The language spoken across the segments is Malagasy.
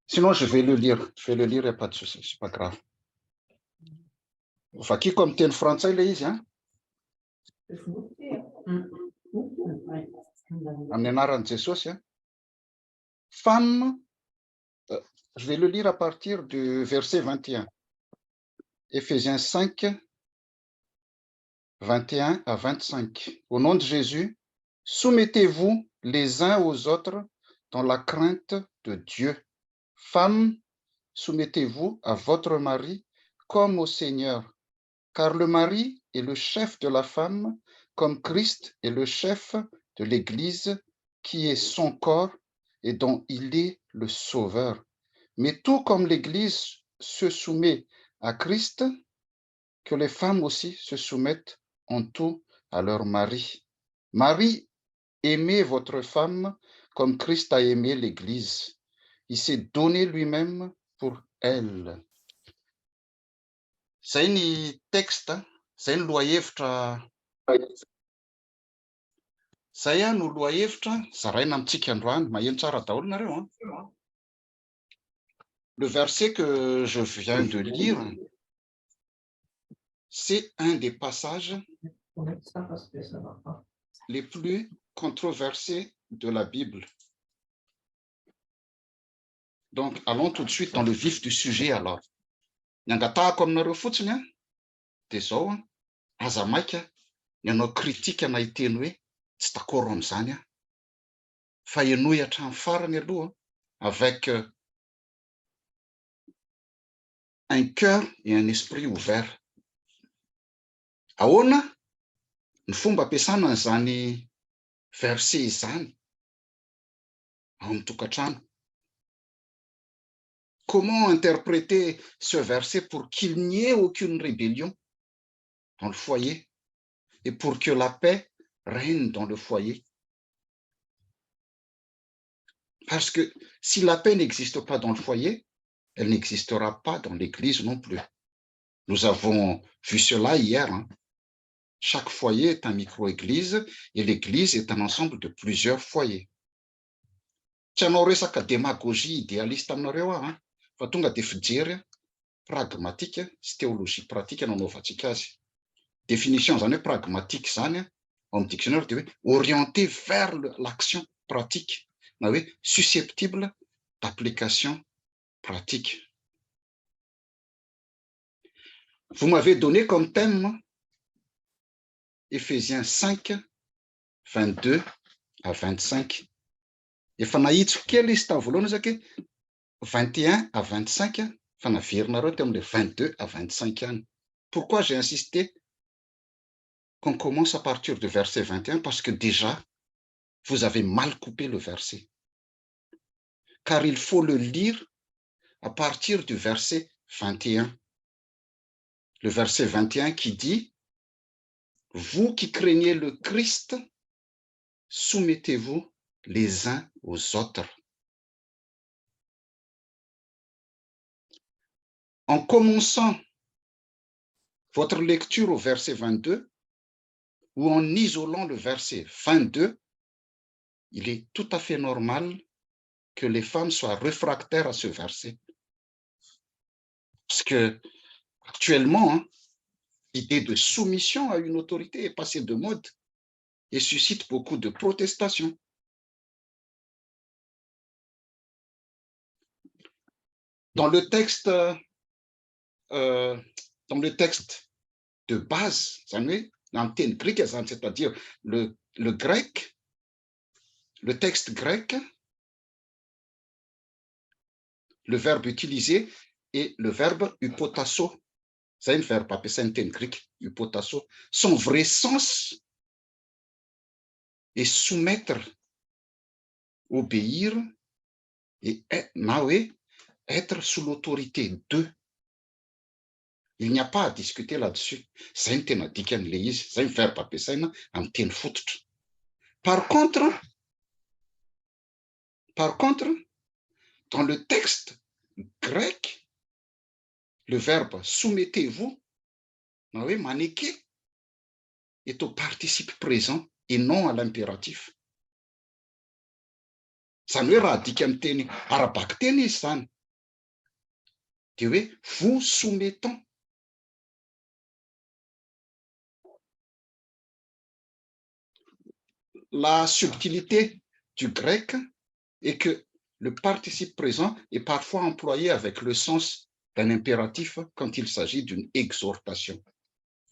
Sinon, je vais le lire. Je vais le lire, il n'y a pas de souci, c'est pas grave. Enfin, qui comme t'es en français, Léis, hein? Femme, je vais le lire à partir du verset 21. Éphésiens 5, 21 à 25. Au nom de Jésus, soumettez-vous les uns aux autres dans la crainte de Dieu. Femmes, soumettez-vous à votre mari comme au Seigneur, car le mari est le chef de la femme, comme Christ est le chef de l'Église, qui est son corps et dont il est le sauveur. Mais tout comme l'Église se soumet à Christ, que les femmes aussi se soumettent en tout à leur mari. Marie, aimez votre femme comme Christ a aimé l'Église. Il s'est donné lui-même pour elle. C'est un texte, c'est une loi hevitra. Ça y est, nous loi hevitra, zaraina amintsika androany, maheno tsara daholo nareo. Le verset que je viens de lire, c'est un des passages les plus controversés de la Bible. Donc, allons tout de suite dans le vif du sujet alors. Niangatahako aminareo fotsiny dia zao aza maika ny anao kritika na hiteny hoe tsy d'accord amin'izany fa enoy hatramin'ny farany aloha avec un cœur et un esprit ouvert. Ahoana ny fomba ampiasana an'izany verset izany ao amin'ny tokantrano? Comment interpréter ce verset pour qu'il n'y ait aucune rébellion dans le foyer et pour que la paix règne dans le foyer? Parce que si la paix n'existe pas dans le foyer, elle n'existera pas dans l'Église non plus. Nous avons vu cela hier. Chaque foyer est un micro-église et l'Église est un ensemble de plusieurs foyers. Tsy hanao resaka démagogie idéaliste aminareo fa tonga dia fijery pragmatique sy théologie pratique nanaovantsika azy. Définition zany hoe pragmatique zany au amin'ny dictionnaire dia hoe orienté vers l'action pratique na hoe susceptible d'application pratique. Vous m'avez donné comme thème Éphésiens 5, 22 à 25. Efa nahitsiko kely izy tamin'ny voalohany izaka 21 à 25 fa naverinareo teo amin'ilay 22 à 25 any. Pourquoi j'ai insisté qu'on commence à partir du verset 21? Parce que déjà, vous avez mal coupé le verset. Car il faut le lire à partir du verset 21. Le verset 21 qui dit « Vous qui craignez le Christ, soumettez-vous les uns aux autres. » En commençant votre lecture au verset 22 ou en isolant le verset 22, il est tout à fait normal que les femmes soient réfractaires à ce verset. Parce que actuellement, l'idée de soumission à une autorité est passée de mode et suscite beaucoup de protestations. Dans le texte de base, c'est-à-dire le grec, le texte grec, le verbe utilisé est le verbe hypotasso. C'est un verbe appelé grec, hypotasso. Son vrai sens est soumettre, obéir et être sous l'autorité d'eux. Il n'y a pas à discuter là-dessus. C'est un verbe appelé Par contre, dans le texte grec, le verbe soumettez-vous, maneke, est au participe présent et non à l'impératif. Zany hoe raha adika amin'ny teny arabaky teny izy zany. Dia hoe vous soumettons. La subtilité du grec est que le participe présent est parfois employé avec le sens d'un impératif quand il s'agit d'une exhortation.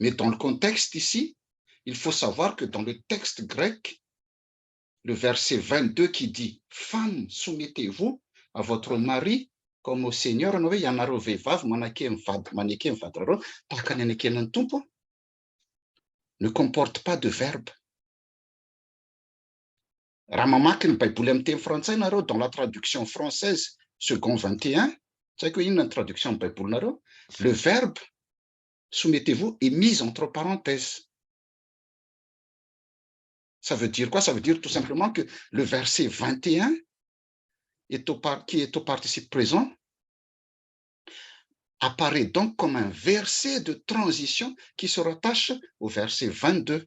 Mais dans le contexte ici, il faut savoir que dans le texte grec, le verset 22 qui dit « Femmes, soumettez-vous à votre mari comme au Seigneur » ne comporte pas de verbe. Raha mamaky ny Baiboly amin'ny teny frantsay nareo dans la traduction française second 21, tsy haiko hoe inona ny traduction amin'ny Baiboly nareo, le verbe soumettez-vous est mis entre parenthèses. Ça veut dire quoi? Ça veut dire tout simplement que le verset 21 qui est au participe présent apparaît donc comme un verset de transition qui se rattache au verset 22.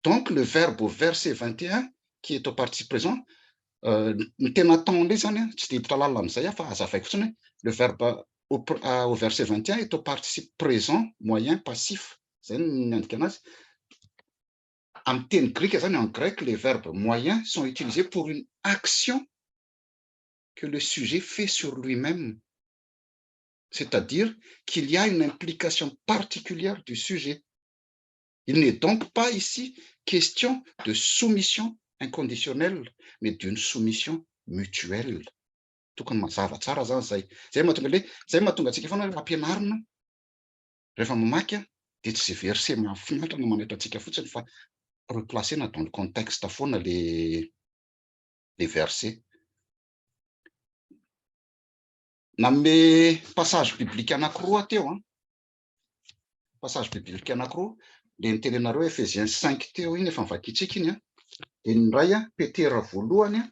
Donc, le verbe au verset 21, qui est au participe présent, le verbe au verset 21 est au participe présent moyen passif. En grec, les verbes moyens sont utilisés pour une action que le sujet fait sur lui-même. C'est-à-dire qu'il y a une implication particulière du sujet. Il n'est donc pas ici question de soumission inconditionnelle, mais d'une soumission mutuelle. Tokony mazava tsara zany zay. Zay mahatonga antsika foana rehefa ampianarina, rehefa mamaky dia tsy izay verset mahafinaritra no manetro antsika fotsiny fa replacena dans le contexte foana les versets. Nanome passage biblique anankiroa teo, passage biblique anankiroa, le nitenenareo Ephésiens 5 teo iny efa mivakitsika iny, dia ny iray Petera voalohany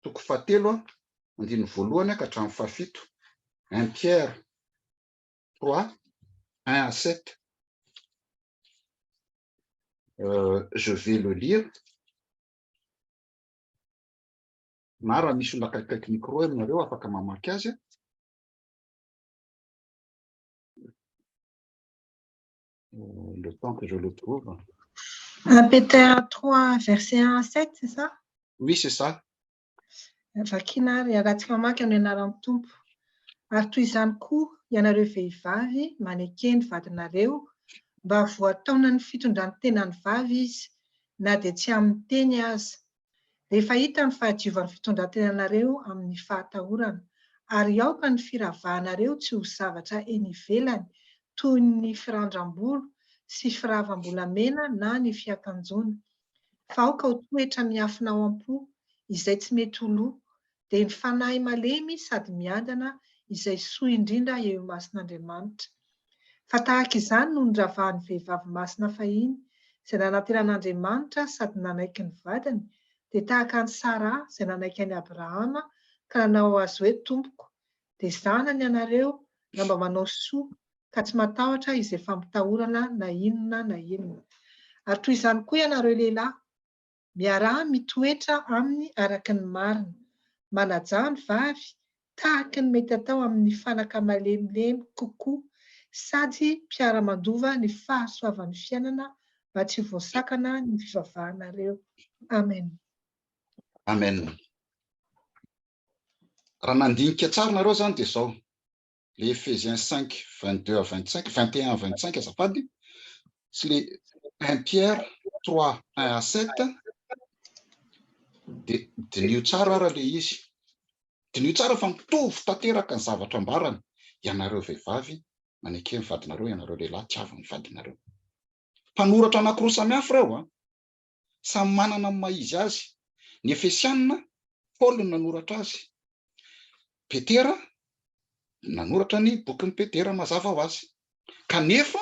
toko fahatelo andiny voalohany ka hatramin'ny fahafito, 1 Pierre 3 1 à 7. Je vais le lire. Na raha misy olona akaikaiky micro aminareo afaka mamaky azy. Le temps que je le trouve. 1 Pierre 3, verset 1 à 7, c'est ça? Oui, c'est ça. Vakina ary arahantsika mamaky amin'ny anaran'ny Tompo. Ary toy izany koa ianareo vehivavy manekeny vadinareo mba voataona ny fitondrany tenany vavy izy, na dia tsy amin'ny teny aza. Rehefa hita ny fahadiovan'ny fitondran-tenanareo amin'ny fahatahorana, ary aoka ny firavahanareo tsy ho zavatra eny ivelany toy ny firandram-bolo sy firavam-bolamena na ny fiakanjona, fa aoka ho toetra miafina ao am-po izay tsy mety ho lo, dia ny fanahy malemy sady miadana izay soa indrindra eo imasin'Andriamanitra. Fa tahaka izany no niravahan'ny vehivavy masina fahiny, izay nanantenan'Andriamanitra sady nanaiky ny vadiny, dia tahaka ny Sara izay nanaiky an'i Abrahama ka nanao azy hoe tompoko, dia zanany ianareo na mba manao soa ka tsy matahotra izay fampitahorana na inona na inona. Ary toy izany koa ianareo lehilahy, miaraha mitoetra aminy araka ny marina, manaja ny vavy tahaka ny mety atao amin'ny fanaka malemilemy kokoa, sady mpiara-mandova ny fahasoavan'ny fiainana mba tsy voasakana ny fivavahanareo. Amen. Amen. Raha nandinika tsara nareo zany dia zao, le Ephésiens 5, 22 à 25, 21 à 25 azafady, sy le 1 Pierre 3, 1 à 7, dia dinio tsara ara le izy. Dinio tsara fa mitovy tanteraka ny zavatra ambarana. Ianareo vehivavy manekeny vadinareo, ianareo lehilahy tiava ny vadinareo. Mpanoratra anankiroa samihafa ireo, samy manana ny maha-izy azy. Ny Efesianina, Paul nanoratra azy. Petera nanoratra ny bokin'ny Petera mazava ho azy. Kanefa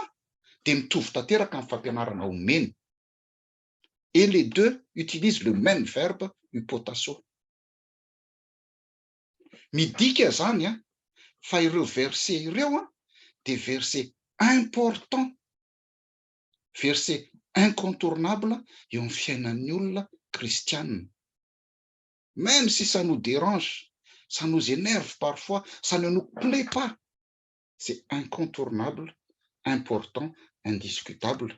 dia mitovy tanteraka amin'ny fampianarana omeny. Et les deux utilisent le même verbe hypotasso. Midika zany fa ireo verset ireo des versets importants, versets incontournables eo amin'ny fiainan'ny olona kristianina. même si ça nous dérange, ça nous énerve parfois, ça ne nous plaît pas. C'est incontournable, important, indiscutable,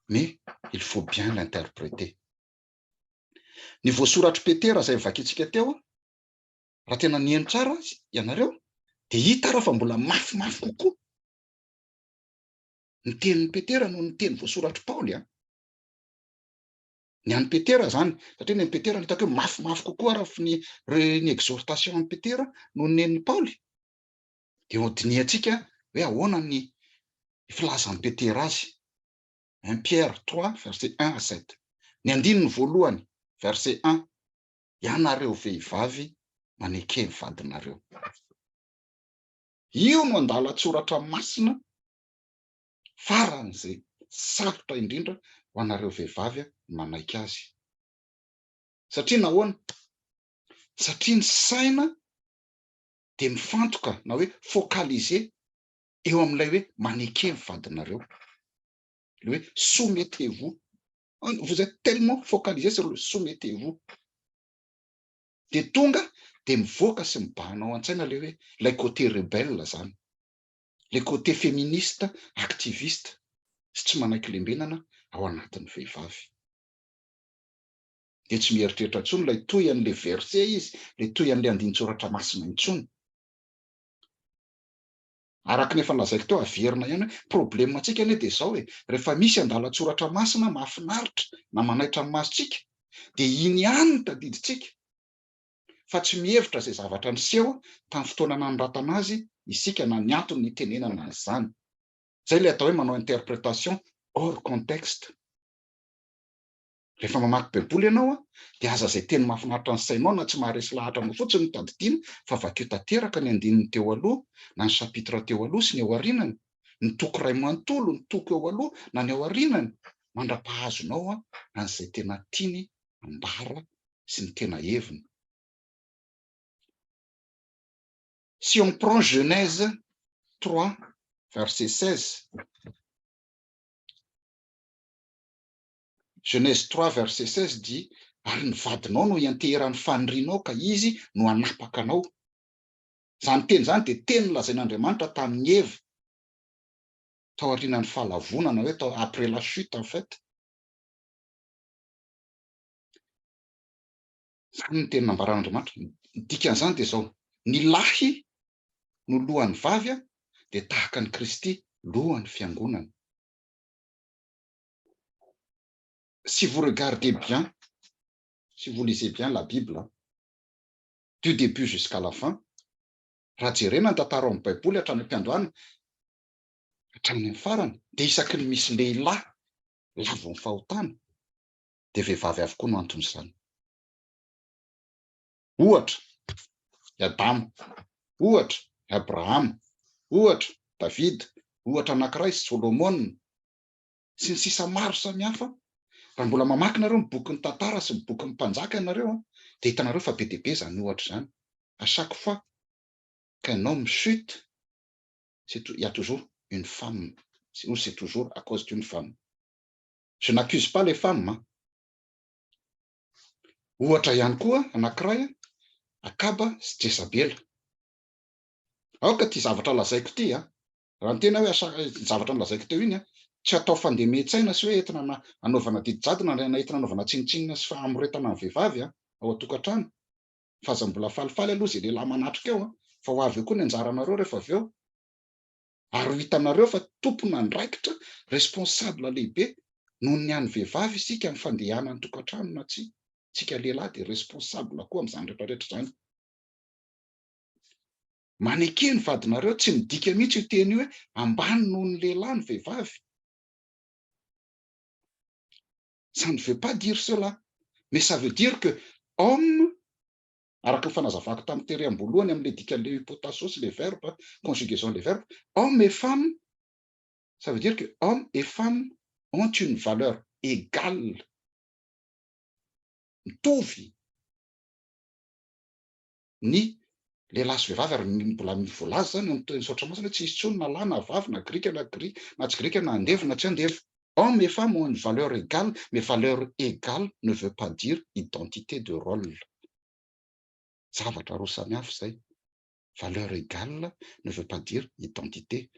mais il faut bien l'interpréter. Ny voasoratra Petera izay vakintsika teo, raha tena nihaino tsara ianareo, dia hita raha fa mbola mafimafy kokoa. Ny tenin'ny Petera no ny teny voasoratra Paoly. Ny an'ny Petera zany, satria ny an'ny Petera hitako hoe mafimafy kokoa raha ny exhortation an'ny Petera no nen'ny Paoly. Dia ho dinihantsika hoe ahoana ny filazan'ny Petera azy. 1 Pierre 3, verset 1 à 7. Ny andininy voalohany, verset 1. Ianareo vehivavy manekea ny vadinareo. Io no andalan-tsoratra masina faran'izay sarotra indrindra ho anareo vehivavy manaiky azy. Satria nahoana? Satria ny saina dia mifantoka na hoe focaliser eo amin'ilay hoe manekea ny vadinareo. Le hoe soumettez-vous. Vous êtes tellement focalisé sur le soumettez-vous. Dia tonga dia mivoaka sy mibahana ao an-tsaina le hoe ilay côté rebelle zany, le côté féministe, activiste sy tsy manaiky lembenana ao anatin'ny vehivavy. Dia tsy mieritreritra intsony ilay toy an'le verset izy, le toy an'le andinin-tsoratra masina intsony. Araka ny efa nolazaiko teo averina ihany hoe problème antsika anie dia izao hoe rehefa misy andalan-tsoratra masina mahafinaritra na manaitra ny masontsika dia iny ihany no tadidintsika, fa tsy mihevitra izay zavatra niseho tamin'ny fotoana nanoratana azy isika na ny antony nitenenana an'izany. Zay ilay atao hoe manao interprétation hors contexte. Rehefa mamaky baiboly ianao dia aza izay teny mahafinaritra ny sainao na tsy maharesy lahatra anao fotsiny no tadidiana, fa vakeo tanteraka ny andininy teo aloha na ny chapitre teo aloha sy ny ao aorianany, ny toko iray manontolo, ny toko eo aloha na ny ao aorianany, mandra-pahazonao an'izay tena tiany ambara sy ny tena heviny. Si on prend Genèse 3, verset 16. Genèse 3, verset 16 dit, ary ny vadinao no ianteheran'ny fanirianao ka izy no hanapaka anao. Zany teny zany dia teny lazain'Andriamanitra tamin'ny Eva tao aorian'ny fahalavonana, hoe tao après la chute en fait. Zany ny teny nambaran'Andriamanitra. Dikan'izany dia izao, ny lahy no lohan'ny vavy dia tahaka ny Kristy lohan'ny fiangonana. Si vous regardez bien, si vous lisez bien la Bible, du début jusqu'à la fin, raha jerena ny tantara ao amin'ny baiboly hatrany am-piandohana hatrany amin'ny farany, dia isaky ny misy lehilahy lavo ny fahotana dia vehivavy avokoa no anton'izany. Ohatra i Adamo, ohatra i Abrahama, ohatra David, ohatra anankiray Solomona sy ny sisa maro samihafa. Raha mbola mamaky nareo ny boky ny tantara sy ny boky ny mpanjaka ianareo dia hitanareo fa be dia be zany ohatra zany. À chaque fois qu'un homme chute, il y a toujours une femme, ou c'est toujours à cause d'une femme. Je n'accuse pas les femmes. Ohatra ihany koa anankiray Akaba sy Jezabela. Aoka ty zavatra lazaiko ty raha ny tena hoe zavatra nolazaiko teo iny tsy atao fandemetsaina sy hoe entina anaovana didijadona na entina anaovana tsinitsinina sy famoretana ny vehivavy ao an-tokantrano. Fa aza mbola falifaly aloha izay lehilahy manatrika eo fa ho avy eo koa ny anjaranareo rehefa avy eo. Ary ho hitanareo fa tompona andraikitra, responsable lehibe noho ny an'ny vehivavy isika amin'ny fandehana ny tokantrano na tsy. Tsika lehilahy dia responsable koa amin'izany rehetrarehetra izany. Manekea ny vadinareo, tsy midika mihitsy io teny io hoe ambany noho ny lehilahy ny vehivavy. Ça ne veut pas dire cela, mais ça veut dire que homme, araka ny fanazavako tamin'ny tery am-boalohany amin'ilay dikan'ilay hypotasso sy les verbes, conjugaison des verbes, homme et femme, ça veut dire que homme et femme ont une valeur égale. Mitovy ny lehilahy sy vehivavy ary mbola voalaza zany ny saotra masina tsy hisy tsony na lahy na vavy na grika na tsy grika na andevy na tsy andevy. Hommes et femmes ont une valeur égale, mais valeur égale ne veut pas dire identité de rôle. Zavatra roa samihafa izay. Valeur égale ne veut pas dire identité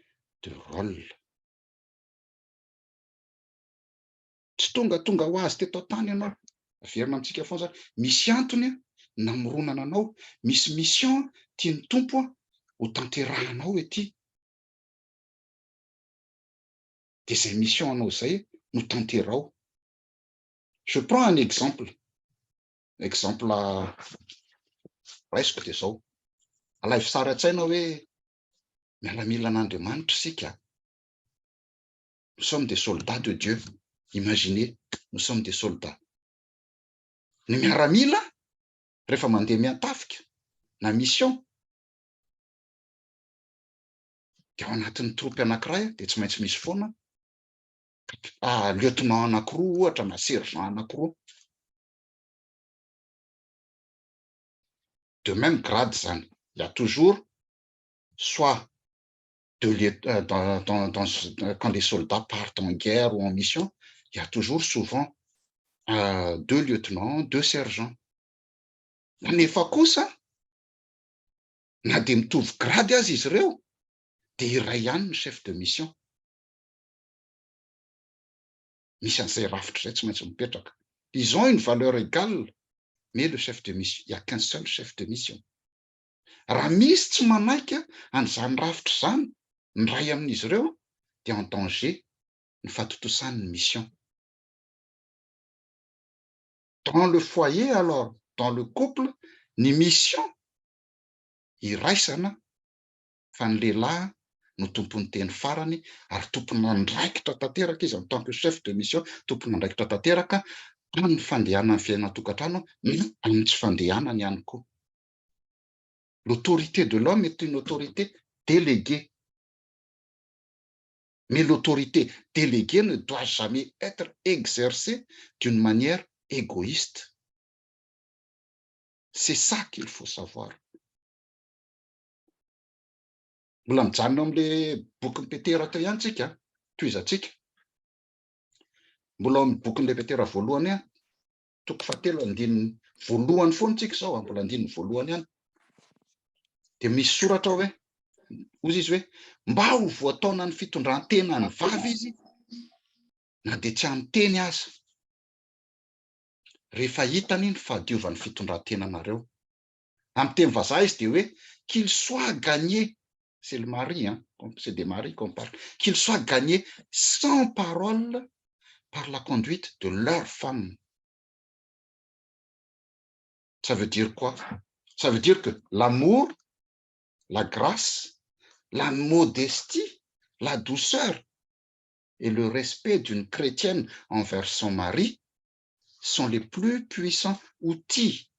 de rôle. Tsy tonga ho azy teto an-tany ianao. Averina amintsika foana zany. Misy antony namoronana anao, misy mission tiany tompo ho tanterahanao ety. Dia izay mission anao izay no tanterao. Je prends un exemple. Exemple raisiko dia izao. Alaivo sara an-tsaina hoe mialamila an'Andriamanitra isika. Nous sommes des soldats de Dieu. Imaginez, nous sommes des soldats. Ny miaramila rehefa mandeha miatafika na mission dia ao anatin'ny tropy anankiray dia tsy maintsy misy foana lieutenant anankiroa ohatra na sergent anankiroa. De même grade zany. Il y a toujours soit quand les soldats partent en guerre ou en mission, il y a toujours souvent 2 lieutenants, 2 sergents. Nefa kosa na dia mitovy grady azy izy ireo dia iray ihany ny chef de mission. Misy an'izay rafitra izay tsy maintsy mipetraka. Ils ont une valeur égale, mais le chef de mission, il n'y a qu'un seul chef de mission. Raha misy tsy manaiky an'izany rafitra izany, ny ray amin'izy ireo dia en danger ny fatotosan'ny mission. Dans le foyer alors, dans le couple, ny mission iraisana fa ny lehilahy no tompon'ny teny farany ary tompona andraikitra tanteraka izy en tant que chef de mission, tompona andraikitra tanteraka amin'ny fandehanana ny fiainan-tokantrano na amin'ny tsy fandehanany ihany koa. L'autorité de l'homme est une autorité déléguée. Mais l'autorité déléguée ne doit jamais être exercée d'une manière égoïste. C'est ça qu'il faut savoir. Mbola mijanona amin'ilay bokin'ny Petera teo ihany tsika, toizantsika. Mbola amin'ny bokin'ilay Petera voalohany ihany, toko fahatelo andininy voalohany foana tsika izao, mbola andininy voalohany ihany. Dia misy soratra hoe, hozy izy hoe, mba ho voataona ny fitondrantena ny vavy izy, na dia tsy amin'ny teny aza. Rehefa hitany ny fahadiovan'ny fitondrantenanareo. Amin'ny teny vazaha izy dia hoe, qu'il soit gagné, c'est le mari, hein, c'est des maris qu'on parle, qu'il soit gagné sans parole par la conduite de leur femme. Ça veut dire quoi? Ça veut dire que l'amour, la grâce, la modestie, la douceur et le respect d'une chrétienne envers son mari sont les plus puissants outils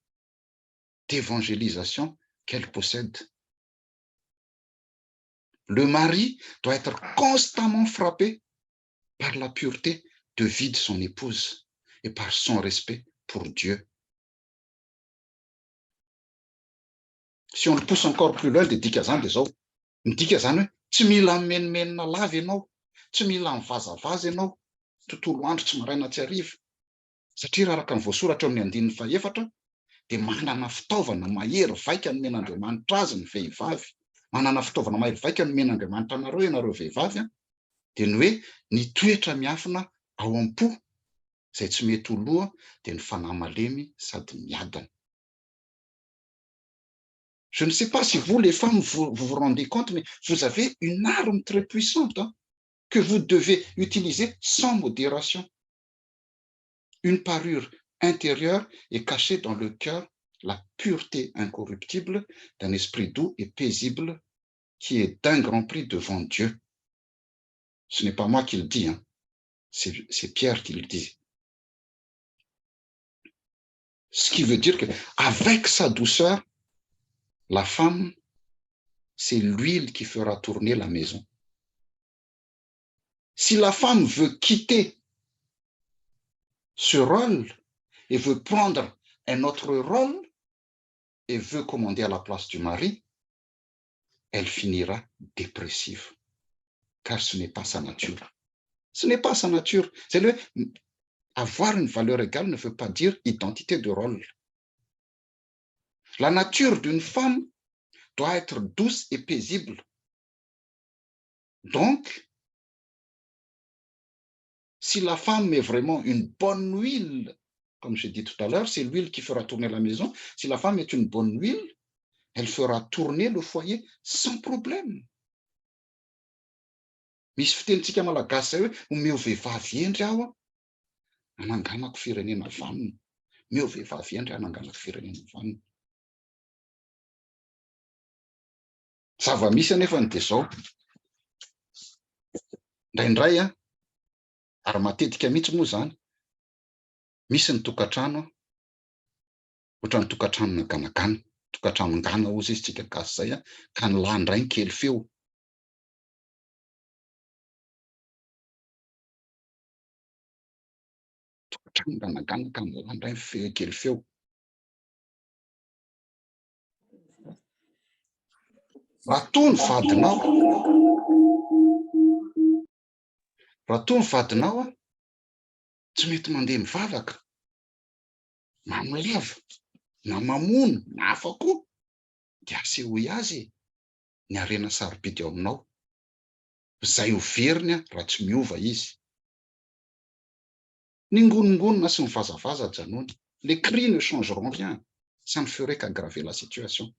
d'évangélisation qu'elle possède. Le mari doit être constamment frappé par la pureté de vie de son épouse et par son respect pour Dieu. Si on le pousse encore plus loin, didika zany dia zao. Midika zany hoe tsy mila menomenona lava ianao, tsy mila mivazavaza ianao, tontolo andro tsy maraina tsy hariva. Satria raha araka ny voasoratra amin'ny andininy fahaefatra dia manana fitaovana mahery vaika nomen'Andriamanitra azy ny vehivavy. Manana fitaovana mahery vaika nomen'Andriamanitra anareo ianareo vehivavy dia ny hoe ny toetra miafina ao am-po izay tsy mety ho loha dia ny fanahy malemy sady miadana. Je ne sais pas si vous, les femmes, vous vous rendez compte, mais vous avez une arme très puissante que vous devez utiliser sans modération. Une parure intérieure est cachée dans le cœur, la pureté incorruptible d'un esprit doux et paisible qui est d'un grand prix devant Dieu. Ce n'est pas moi qui le dis, hein. C'est Pierre qui le dit. Ce qui veut dire qu'avec sa douceur, la femme, c'est l'huile qui fera tourner la maison. Si la femme veut quitter ce rôle et veut prendre un autre rôle et veut commander à la place du mari, elle finira dépressive, car ce n'est pas sa nature. Ce n'est pas sa nature. Avoir une valeur égale ne veut pas dire identité de rôle. La nature d'une femme doit être douce et paisible. Donc, si la femme met vraiment une bonne huile, comme j'ai dit tout à l'heure, c'est l'huile qui fera tourner la maison. Si la femme est une bonne huile, elle fera tourner le foyer sans problème. Misy fitenintsika malagasy zay hoe omeo vehivavy endry aho ananganako firenena vanona. Omeo vehivavy endry ananganako firenena vanona. Zava-misy anefa dia zao. Indraindray ary matetika mihitsy moa zany. Misy ny tokantrano, ohatra ny tokantrano ganagana, tokantrano ngana ozy izy tsika gasy zay ka ny lahy indray ny kely feo. Tokantrano ganagana ka ny lahy indray ny kely feo. Raha toa ny vadinao tsy mety mandeha mivavaka, mamolava, na mamono, na hafa koa, dia asehoy azy ny harena sarobidy ao aminao. Izay ho veriny raha tsy miova izy. Ny ngonongonona sy ny vazavaza janony. Les cris ne changeront rien. Ça ne ferait qu'aggraver la situation.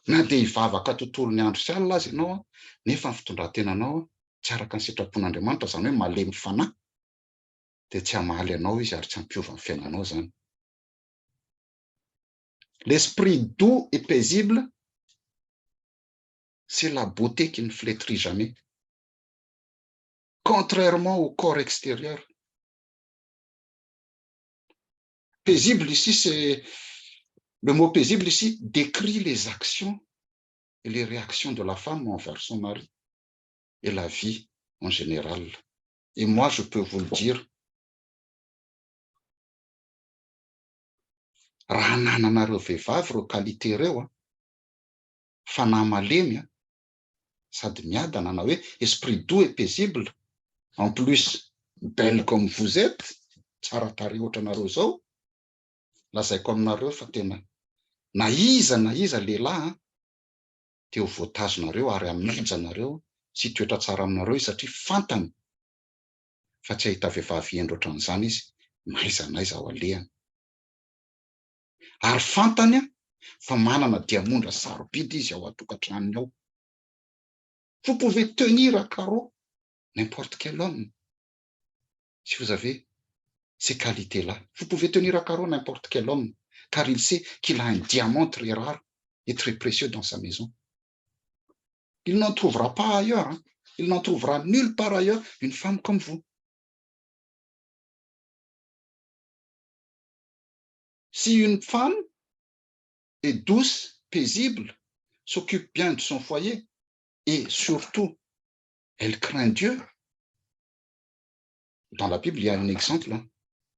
Na dia hivavaka tontolo ny andro sy alina azy ianao nefa ny fitondran-tenanao tsy araka ny sitrapon'Andriamanitra, zany hoe malemy fanahy, dia tsy hamaly anao izy ary tsy hampiova ny fiainanao zany. L'esprit doux et paisible, c'est la beauté qui ne flétrit jamais. Contrairement au corps extérieur. Paisible ici, c'est... Le mot paisible ici décrit les actions et les réactions de la femme envers son mari et la vie en général. Et moi, je peux vous le dire, raha nananareo vehivavy reo qualité reo, fanahy malemy, sady miadana, na hoe esprit doux et paisible, en plus belle comme vous êtes, tsara tarehy ohatra nareo zao, lazaiko aminareo fa tena na iza lehilahy dia ho voatazonareo ary hamejanareo sy toetra tsara aminareo satria fantany fa tsy ahita vehivavy endry ohatran'izany izy maizanaiza ao alehany. Ary fantany fa manana diamondra sarobidy izy ao atokantranony ao. Vous pouvez tenir à carreau n'importe quel homme si vous avez ces qualités-là. Vous pouvez tenir à carreau n'importe quel homme, car il sait qu'il a un diamant très rare et très précieux dans sa maison. Il n'en trouvera pas ailleurs. Il n'en trouvera nulle part ailleurs une femme comme vous. Si une femme est douce, paisible, s'occupe bien de son foyer et surtout, elle craint Dieu. Dans la Bible, il y a un exemple.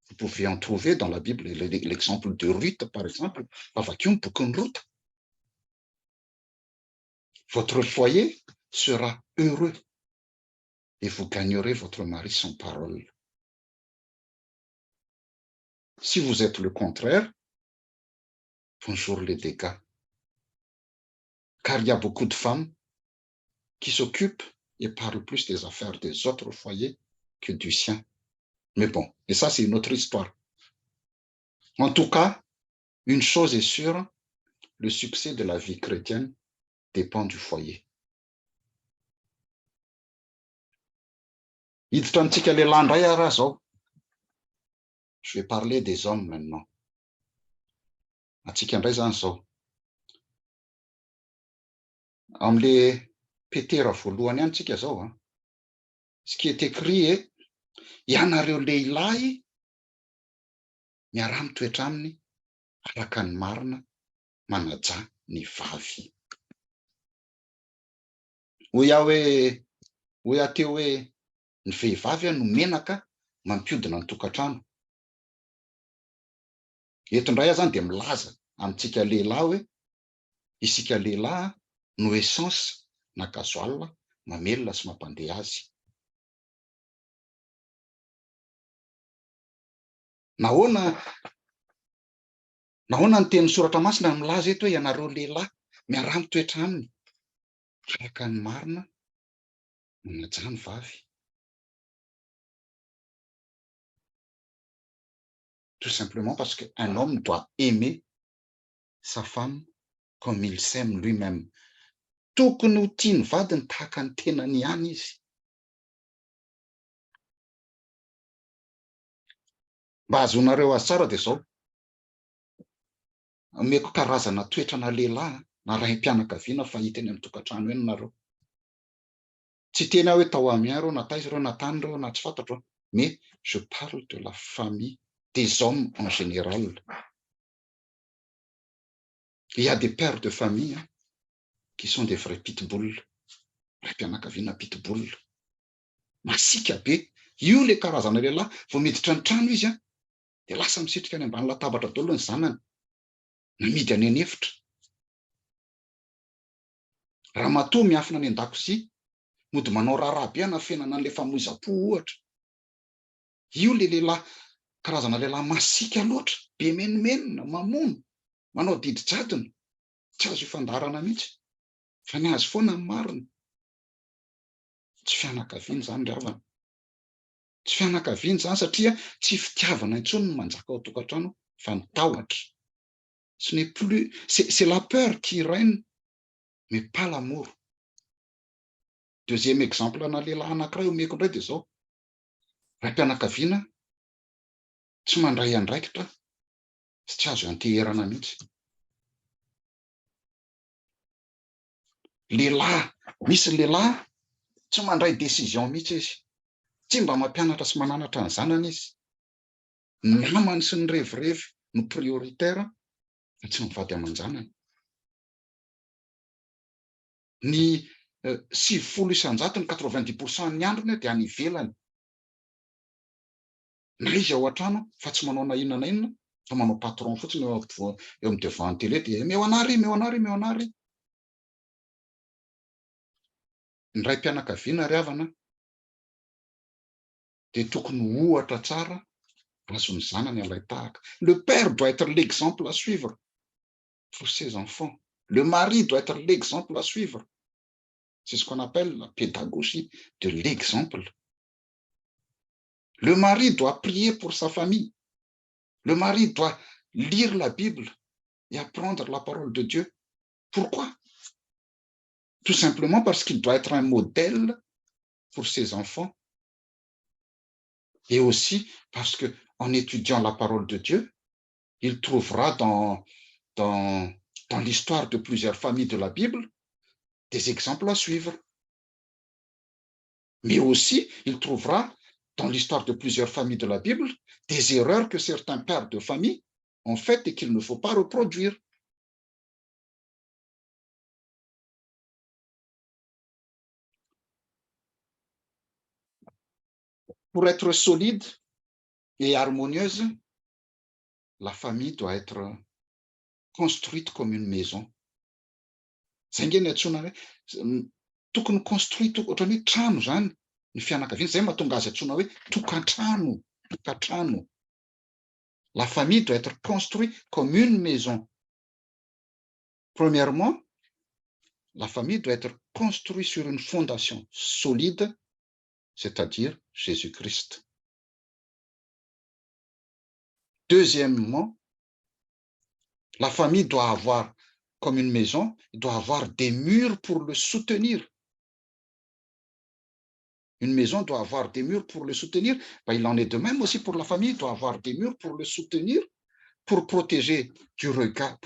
Vous pouvez en trouver dans la Bible l'exemple de Ruth, par exemple. Ruth. Votre foyer sera heureux et vous gagnerez votre mari sans parole. Si vous êtes le contraire, bonjour les dégâts. Car il y a beaucoup de femmes qui s'occupent et parlent plus des affaires des autres foyers que du sien. Mais bon, et ça c'est une autre histoire. En tout cas, une chose est sûre, le succès de la vie chrétienne dépend du foyer. Je vais parler des hommes maintenant. Amle Petera voalohany ihany tsika zao, ce qui est écrit, ianareo lehilahy miara mitoetra aminy araka ny marina manaja ny vavy. Hoy aho teo hoe ny vehivavy no menaka mampiodina ny tokantrano. Eto indray zany dia milaza amintsika lehilahy hoe isika lehilahy no essence na gasoil mamelona sy mampandeha azy. Nahoana Nahoana ny teny soratra masina milaza eto hoe ianareo lehilahy miara mitoetra aminy araka ny marina manaja ny vavy. Tout simplement parce qu'un homme doit aimer sa femme comme il s'aime lui-même. Tokony ho tiany vadiny tahaka ny tenany ihany izy. Mba azonareo azy tsara dia zao. Omeko karazana toetrana lehilahy na raim-pianakaviana fahita eny amin'ny tokantrano eny nareo. Tsy tena hoe tao amia reo, na taiza reo, na tany reo, na tsy fantatro, mais je parle de la famille, des hommes en général. Il y a des pères de famille qui sont des vrais pitbulls. Raim-pianakaviana pitbull. Masika be. Io le karazana lehilahy vao miditra ny trano izy dia lasa misitrika any ambany latabatra daholo ny zanany. Namidy any an'efitra. Raha matoa miafina any an-dakozia, mody manao raharaha be anafenana an'ilay famoiza-po ohatra. Io le lehilahy, karazana lehilahy masika loatra, be menomenona, mamono, manao didy-jadona, tsy azo ifandarana mihitsy. Fa ny azy foana ny marina. Tsy fianakaviana izany ry havana. Tsy fianakaviana izany satria tsy fitiavana intsony no manjaka ao an-tokantrano fa ny tahotra. Ce n'est plus, c'est la peur qui règne, mais pas l'amour. Deuxième exemple ana lehilahy anankiray omeko indray dia zao. Raim-pianakaviana tsy mandray andraikitra sy tsy azo anteherana mihitsy. Lehilahy, misy lehilahy tsy mandray décision mihitsy izy. Tsy mba mampianatra sy mananatra ny zanany izy. Ny namany sy ny revirevy no prioritaire fa tsy mivady aman-janany. Ny 70% ny 90% ny androny dia any ivelany. Na izy ao an-trano fa tsy manao na inona na inona fa manao patron fotsiny eo amin'ny devant télé dia meo anary. Ny raim-pianakaviana ry havana dia tokony ohatra tsara azony zanany alay tahaka. Le père doit être l'exemple à suivre pour ses enfants. Le mari doit être l'exemple à suivre. C'est ce qu'on appelle la pédagogie de l'exemple. Le mari doit prier pour sa famille. Le mari doit lire la Bible et apprendre la parole de Dieu. Pourquoi? Tout simplement parce qu'il doit être un modèle pour ses enfants. Et aussi parce qu'en étudiant la parole de Dieu, il trouvera dans l'histoire de plusieurs familles de la Bible des exemples à suivre. Mais aussi, il trouvera dans l'histoire de plusieurs familles de la Bible des erreurs que certains pères de famille ont faites et qu'il ne faut pas reproduire. Pour être solide et harmonieuse, la famille doit être construite comme une maison. Tokony construite ohatrany hoe trano zany ny fianakaviana, zay mahatonga azy antsoina hoe tokantrano. La famille doit être construite comme une maison. Premièrement, la famille doit être construite sur une fondation solide, c'est-à-dire Jésus-Christ. Deuxièmement, la famille doit avoir, comme une maison, il doit avoir des murs pour le soutenir. Une maison doit avoir des murs pour le soutenir. Il en est de même aussi pour la famille, il doit avoir des murs pour le soutenir, pour protéger du regard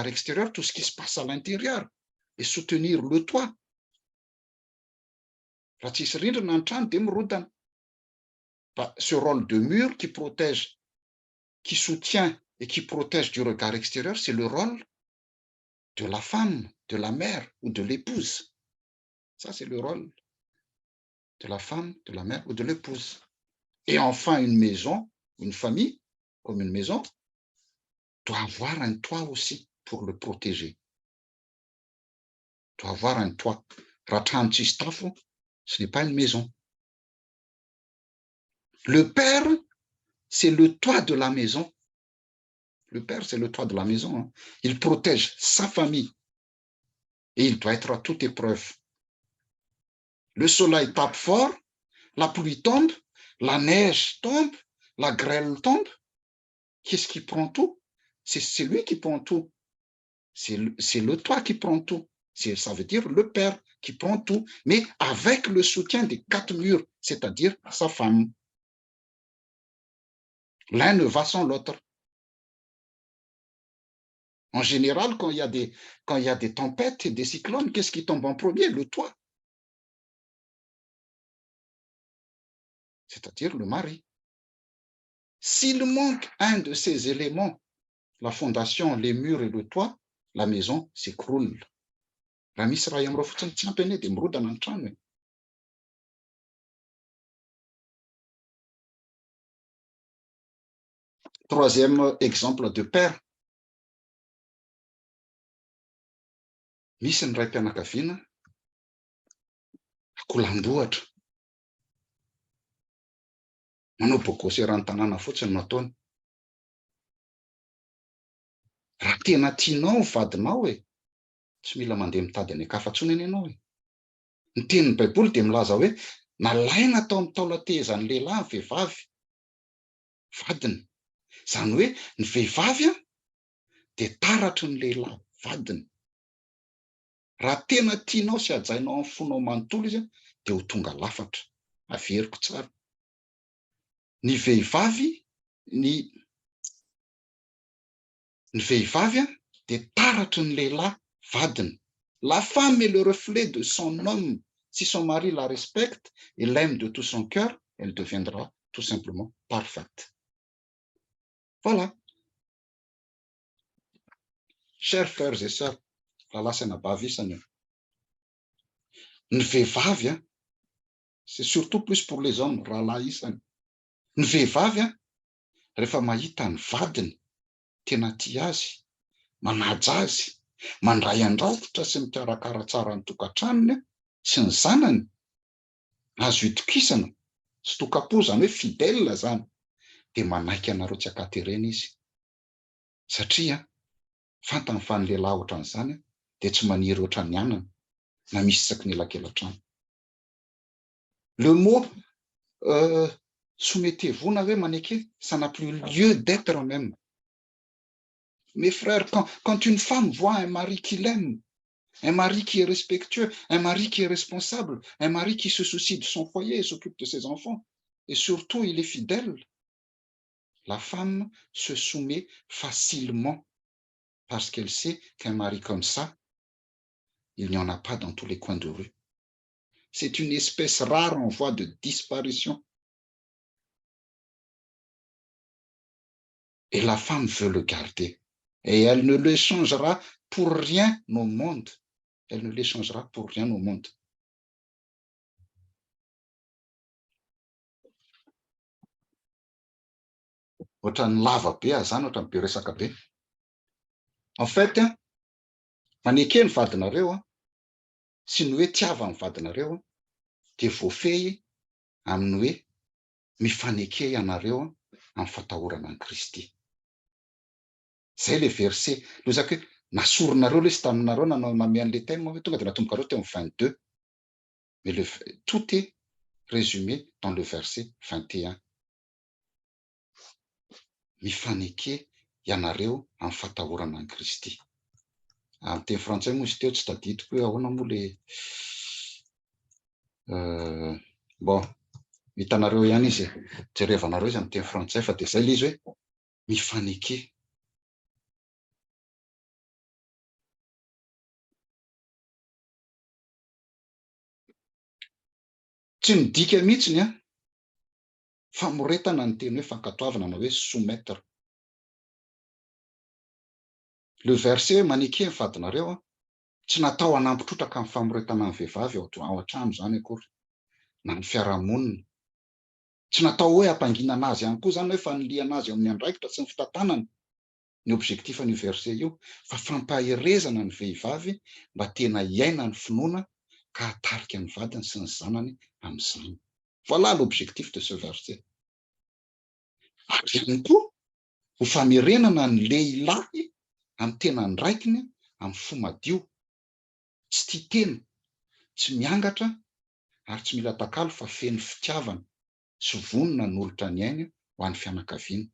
extérieur tout ce qui se passe à l'intérieur et soutenir le toit. Ce rôle de mur qui protège, qui soutient et qui protège du regard extérieur, c'est le rôle de la femme, de la mère ou de l'épouse. Ça, c'est le rôle de la femme, de la mère ou de l'épouse. Et enfin, une maison, une famille, comme une maison, doit avoir un toit aussi pour le protéger. Doit avoir un toit. Ce n'est pas une maison. Le père, c'est le toit de la maison. Le père, c'est le toit de la maison. Hein. Il protège sa famille. Et il doit être à toute épreuve. Le soleil tape fort, la pluie tombe, la neige tombe, la grêle tombe. Qu'est-ce qui prend tout? C'est lui qui prend tout. C'est le toit qui prend tout. Ça veut dire le père qui prend tout, mais avec le soutien des 4 murs, c'est-à-dire sa femme. L'un ne va sans l'autre. En général, quand il y a des tempêtes et des cyclones, qu'est-ce qui tombe en premier? Le toit. C'est-à-dire le mari. S'il manque un de ces éléments, la fondation, les murs et le toit, la maison s'écroule. Troisième exemple de père. Misy ny ray mpianakaviana akolambohatra. Manao bokosy eran-tanàna fotsiny no ataony. Raha tena tianao vadinao tsy mila mandeha mitady any ankafa-tsony any ianao. Ny tenin'ny Baiboly dia milaza hoe nalaina tao amin'ny taolatezan'ny lehilahy ny vehivavy vadiny. Izany hoe ny vehivavy dia taratry ny lehilahy vadiny. Raha tena tianao sy hajainao amin'ny fonao manontolo izy dia ho tonga lafatra. Averiko tsara. Ny vehivavy dia taratry ny lehilahy vadiny. La femme est le reflet de son homme. Si son mari la respecte et l'aime de tout son cœur, elle deviendra tout simplement parfaite. Voilà. Chers frères et sœurs, ny vehivavy, c'est surtout plus pour les hommes, rahalahisany. Ny vehivavy, rehefa mahita ny vadiny, tena tia azy, manaja azy, mandray andraikitra sy mikarakara tsara ny tokantranony sy ny zanany, azo itokisana, sy tokapo zany hoe fidèle zany, dia manaiky anareo tsy hakaterena izy. Satria fantany fa ny lehilahy ohatran'izany dia tsy maniry ohatran'ny anana na misy isaky ny elakelan-trano. Le mot soumettez-vous na hoe maneke, ça n'a plus lieu d'être même. Mes frères, quand une femme voit un mari qui l'aime, un mari qui est respectueux, un mari qui est responsable, un mari qui se soucie de son foyer et s'occupe de ses enfants, et surtout il est fidèle, la femme se soumet facilement parce qu'elle sait qu'un mari comme ça, il n'y en a pas dans tous les coins de rue. C'est une espèce rare en voie de disparition. Et la femme veut le garder. Et elle ne l'échangera pour rien au monde. Elle ne l'échangera pour rien au monde. Ohatran'ny lava be zany, ohatran'ny be resaka be. En fait, maneke ny vadinareo sy ny hoe tiava ny vadinareo dia voafehy amin'ny hoe mifaneke ianareo amin'ny fatahorana an'i Kristy. Zay le verset, lozaka hoe nasoronareo le sy taminareo nanome an'le thème hoe tonga dia natombokareo teo amin'ny 22. Mais tout est résumé dans le verset 21. Mifaneke ianareo amin'ny fatahorana an'i Kristy. Amin'ny teny frantsay moa izy teo tsy tadidiko hoe ahoana moa le bon, hitanareo ihany izy, jerevanareo izy amin'ny teny frantsay fa dia zay le izy hoe mifaneke. Tsy midika mihitsiny famoretana ny teny hoe fankatoavana na hoe soumettre. Le verset hoe maneke ny vadinareo tsy natao hanampitrotraka amin'ny famoretana ny vehivavy ao an-trano zany akory, na ny fiarahamonina. Tsy natao hoe hampanginana azy ihany koa zany hoe faniliana azy ao amin'ny andraikitra sy ny fitantanana. Ny objectifan'io verset io fa fampaherezana ny vehivavy mba tena hiaina ny finoana ka hatarika ny vadiny sy ny zanany amin'izany. Voilà l'objectif de ce verset. Ary ihany koa ho famerenana ny lehilahy amin'ny tenany raikiny amin'ny fo madio, tsy tia tena, tsy miangatra ary tsy mila takalo fa feno fitiavana sy vonona nolotra ny ainy ho an'ny fianakaviana,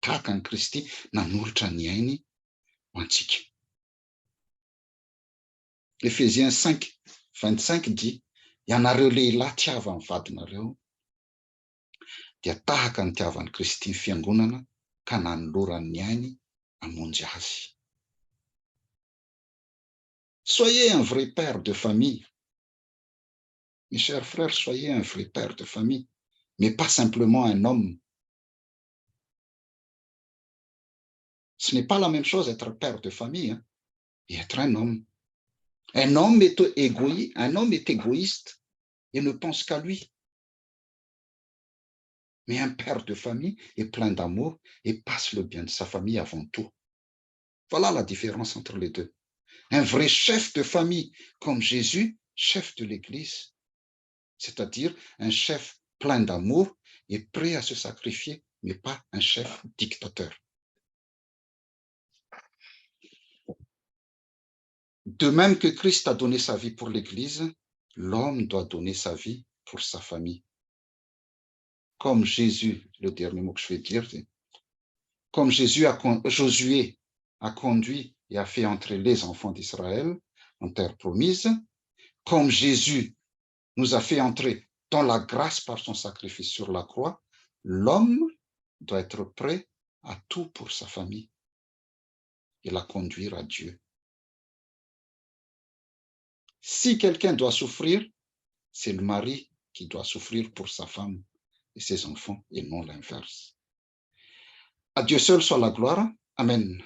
tahaka ny Kristy nanolotra ny ainy ho antsika. Efesiens 5:25 dit: ianareo lehilahy tiava amin'ny vadinareo dia tahaka ny tiavan'ny Kristy ny fiangonana ka nanolorany ainy hamonjy azy. Soyez un vrai père de famille. Mes chers frères, soyez un vrai père de famille, mais pas simplement un homme. Ce n'est pas la même chose être père de famille hein, et être un homme. Un homme est égoïste et ne pense qu'à lui. Mais un père de famille est plein d'amour et passe le bien de sa famille avant tout. Voilà la différence entre les deux. Un vrai chef de famille comme Jésus, chef de l'Église, c'est-à-dire un chef plein d'amour et prêt à se sacrifier, mais pas un chef dictateur. De même que Christ a donné sa vie pour l'Église, l'homme doit donner sa vie pour sa famille. Comme Jésus, le dernier mot que je vais dire, comme Josué a conduit et a fait entrer les enfants d'Israël en terre promise, comme Jésus nous a fait entrer dans la grâce par son sacrifice sur la croix, l'homme doit être prêt à tout pour sa famille et la conduire à Dieu. Si quelqu'un doit souffrir, c'est le mari qui doit souffrir pour sa femme et ses enfants et non l'inverse. À Dieu seul soit la gloire. Amen.